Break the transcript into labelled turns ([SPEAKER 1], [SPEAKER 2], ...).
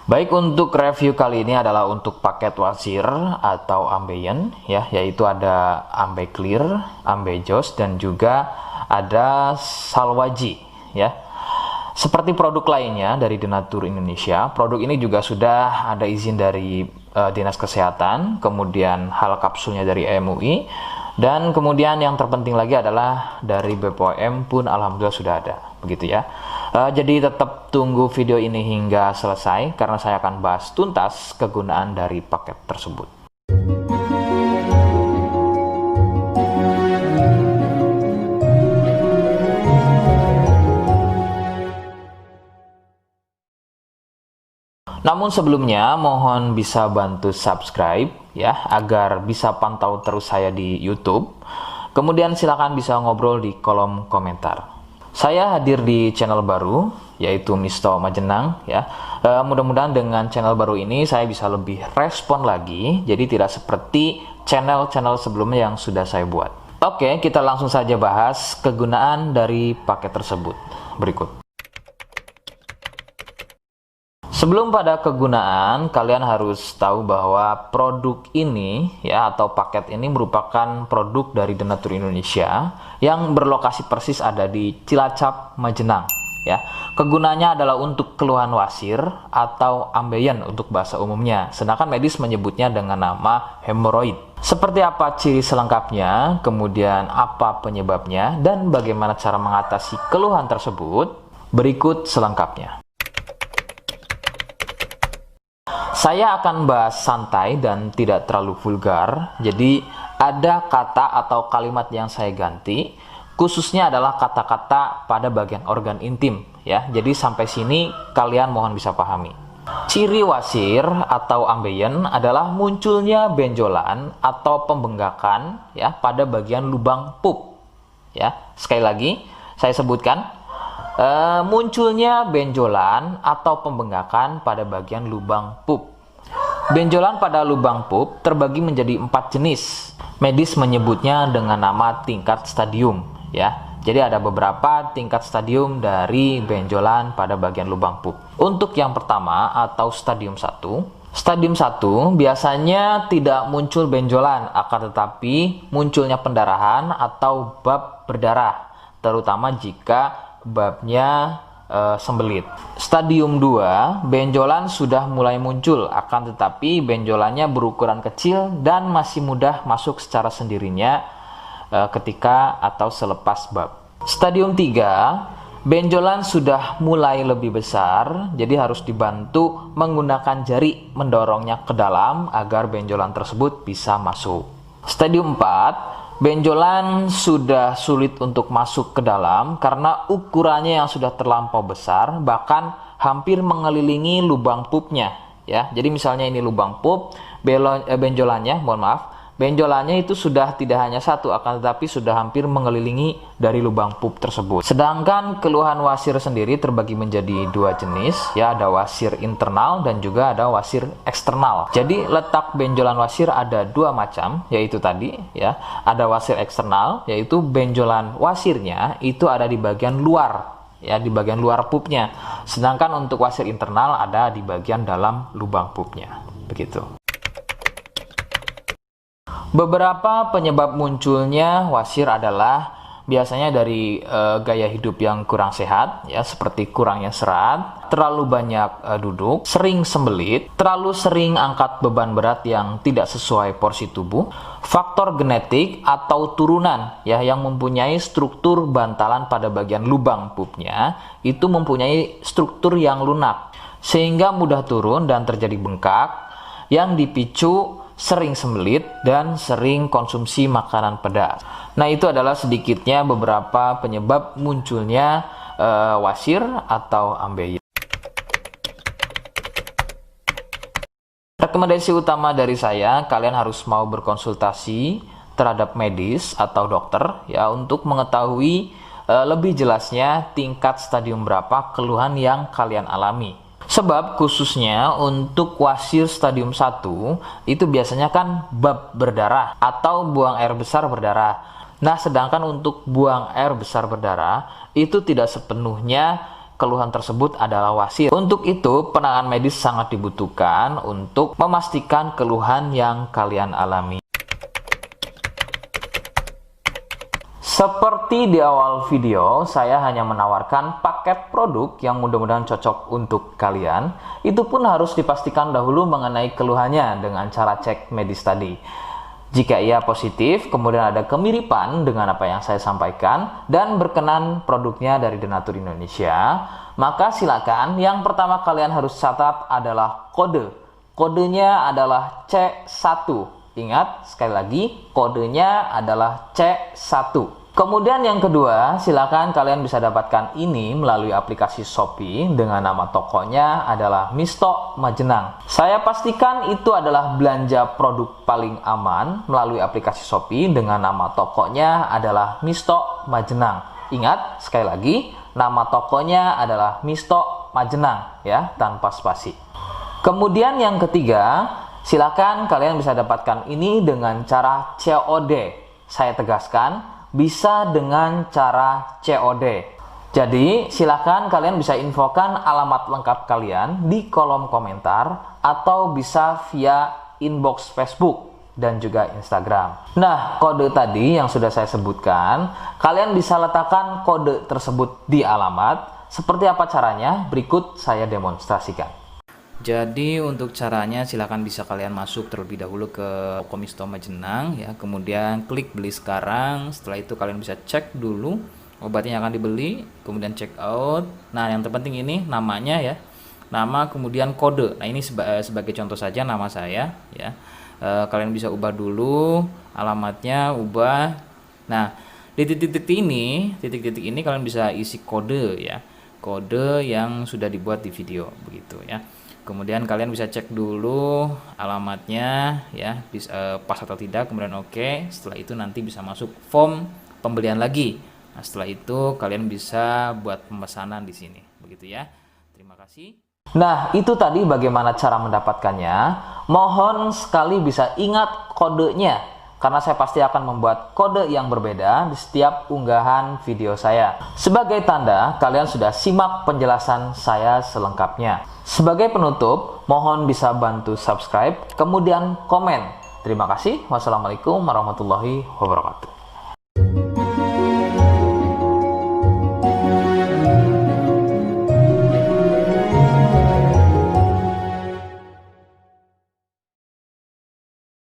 [SPEAKER 1] Baik, untuk review kali ini adalah untuk paket wasir atau ambeien ya, yaitu ada ambeclear, ambejos dan juga ada salwaji ya. Seperti produk lainnya dari Denatur Indonesia, produk ini juga sudah ada izin dari Dinas Kesehatan, kemudian hal kapsulnya dari MUI, dan kemudian yang terpenting lagi adalah dari BPOM pun alhamdulillah sudah ada, begitu ya. Jadi tetap tunggu video ini hingga selesai karena saya akan bahas tuntas kegunaan dari paket tersebut. Namun sebelumnya mohon bisa bantu subscribe ya agar bisa pantau terus saya di YouTube. Kemudian silakan bisa ngobrol di kolom komentar. Saya hadir di channel baru yaitu Misto Majenang ya. Mudah-mudahan dengan channel baru ini saya bisa lebih respon lagi. Jadi tidak seperti channel-channel sebelumnya yang sudah saya buat. Oke, kita langsung saja bahas kegunaan dari paket tersebut. Berikut. Sebelum pada kegunaan, kalian harus tahu bahwa produk ini ya atau paket ini merupakan produk dari Denatur Indonesia yang berlokasi persis ada di Cilacap, Majenang ya. Kegunaannya adalah untuk keluhan wasir atau ambeien untuk bahasa umumnya, sedangkan medis menyebutnya dengan nama hemoroid. Seperti apa ciri selengkapnya, kemudian apa penyebabnya, dan bagaimana cara mengatasi keluhan tersebut, berikut selengkapnya. Saya akan bahas santai dan tidak terlalu vulgar, jadi ada kata atau kalimat yang saya ganti, khususnya adalah kata-kata pada bagian organ intim ya. Jadi sampai sini kalian mohon bisa pahami. Ciri wasir atau ambeien adalah munculnya benjolan atau pembengkakan ya pada bagian lubang pup ya. Sekali lagi saya sebutkan, munculnya benjolan atau pembengkakan pada bagian lubang pup. Benjolan pada lubang pup terbagi menjadi 4 jenis. Medis menyebutnya dengan nama tingkat stadium ya. Jadi ada beberapa tingkat stadium dari benjolan pada bagian lubang pup. Untuk yang pertama atau stadium 1, stadium 1 biasanya tidak muncul benjolan, akan tetapi munculnya pendarahan atau bab berdarah, terutama jika babnya sembelit. Stadium 2, benjolan sudah mulai muncul, akan tetapi benjolannya berukuran kecil dan masih mudah masuk secara sendirinya ketika atau selepas bab. Stadium 3, benjolan sudah mulai lebih besar, jadi harus dibantu menggunakan jari mendorongnya ke dalam agar benjolan tersebut bisa masuk. Stadium 4, benjolan sudah sulit untuk masuk ke dalam karena ukurannya yang sudah terlampau besar, bahkan hampir mengelilingi lubang pupnya ya. Jadi misalnya ini lubang pup, benjolannya, mohon maaf, benjolannya itu sudah tidak hanya satu, akan tetapi sudah hampir mengelilingi dari lubang pup tersebut. Sedangkan keluhan wasir sendiri terbagi menjadi 2 jenis ya, ada wasir internal dan juga ada wasir eksternal. Jadi letak benjolan wasir ada 2 macam, yaitu tadi ya, ada wasir eksternal yaitu benjolan wasirnya itu ada di bagian luar ya, di bagian luar pupnya. Sedangkan untuk wasir internal ada di bagian dalam lubang pupnya. Begitu. Beberapa penyebab munculnya wasir adalah biasanya dari gaya hidup yang kurang sehat ya, seperti kurangnya serat, terlalu banyak duduk, sering sembelit, terlalu sering angkat beban berat yang tidak sesuai porsi tubuh, faktor genetik atau turunan ya yang mempunyai struktur bantalan pada bagian lubang pupnya itu mempunyai struktur yang lunak sehingga mudah turun dan terjadi bengkak yang dipicu sering sembelit dan sering konsumsi makanan pedas. Nah, itu adalah sedikitnya beberapa penyebab munculnya wasir atau ambeien. Rekomendasi utama dari saya, kalian harus mau berkonsultasi terhadap medis atau dokter ya untuk mengetahui lebih jelasnya tingkat stadium berapa keluhan yang kalian alami. Sebab khususnya untuk wasir stadium 1 itu biasanya kan bab berdarah atau buang air besar berdarah. Nah, sedangkan untuk buang air besar berdarah itu tidak sepenuhnya keluhan tersebut adalah wasir. Untuk itu, penanganan medis sangat dibutuhkan untuk memastikan keluhan yang kalian alami. Seperti di awal video, saya hanya menawarkan paket produk yang mudah-mudahan cocok untuk kalian. Itu pun harus dipastikan dahulu mengenai keluhannya dengan cara cek medis tadi. Jika ia positif, kemudian ada kemiripan dengan apa yang saya sampaikan dan berkenan produknya dari Denatur Indonesia, maka silakan yang pertama kalian harus catat adalah kode. Kodenya adalah C1. Ingat, sekali lagi, kodenya adalah C1. Kemudian yang kedua, silakan kalian bisa dapatkan ini melalui aplikasi Shopee dengan nama tokonya adalah Misto Majenang. Saya pastikan itu adalah belanja produk paling aman melalui aplikasi Shopee dengan nama tokonya adalah Misto Majenang. Ingat, sekali lagi, nama tokonya adalah Misto Majenang ya, tanpa spasi. Kemudian yang ketiga, silakan kalian bisa dapatkan ini dengan cara COD. Saya tegaskan, bisa dengan cara COD. Jadi, silakan kalian bisa infokan alamat lengkap kalian di kolom komentar atau bisa via inbox Facebook dan juga Instagram. Nah, kode tadi yang sudah saya sebutkan, kalian bisa letakkan kode tersebut di alamat. Seperti apa caranya? Berikut saya demonstrasikan. Jadi untuk caranya silakan bisa kalian masuk terlebih dahulu ke toko Misto Majenang ya, kemudian klik beli sekarang. Setelah itu kalian bisa cek dulu obatnya yang akan dibeli, kemudian check out. Nah, yang terpenting ini namanya ya. Nama kemudian kode. Nah, ini sebagai contoh saja nama saya ya. Kalian bisa ubah dulu alamatnya, ubah. Nah, di titik-titik ini kalian bisa isi kode ya. Kode yang sudah dibuat di video begitu ya. Kemudian kalian bisa cek dulu alamatnya ya, pas atau tidak, kemudian oke. Setelah itu nanti bisa masuk form pembelian lagi. Nah, setelah itu kalian bisa buat pemesanan di sini. Begitu ya. Terima kasih. Nah, itu tadi bagaimana cara mendapatkannya. Mohon sekali bisa ingat kodenya, karena saya pasti akan membuat kode yang berbeda di setiap unggahan video saya. Sebagai tanda, kalian sudah simak penjelasan saya selengkapnya. Sebagai penutup, mohon bisa bantu subscribe, kemudian komen. Terima kasih. Wassalamualaikum warahmatullahi wabarakatuh.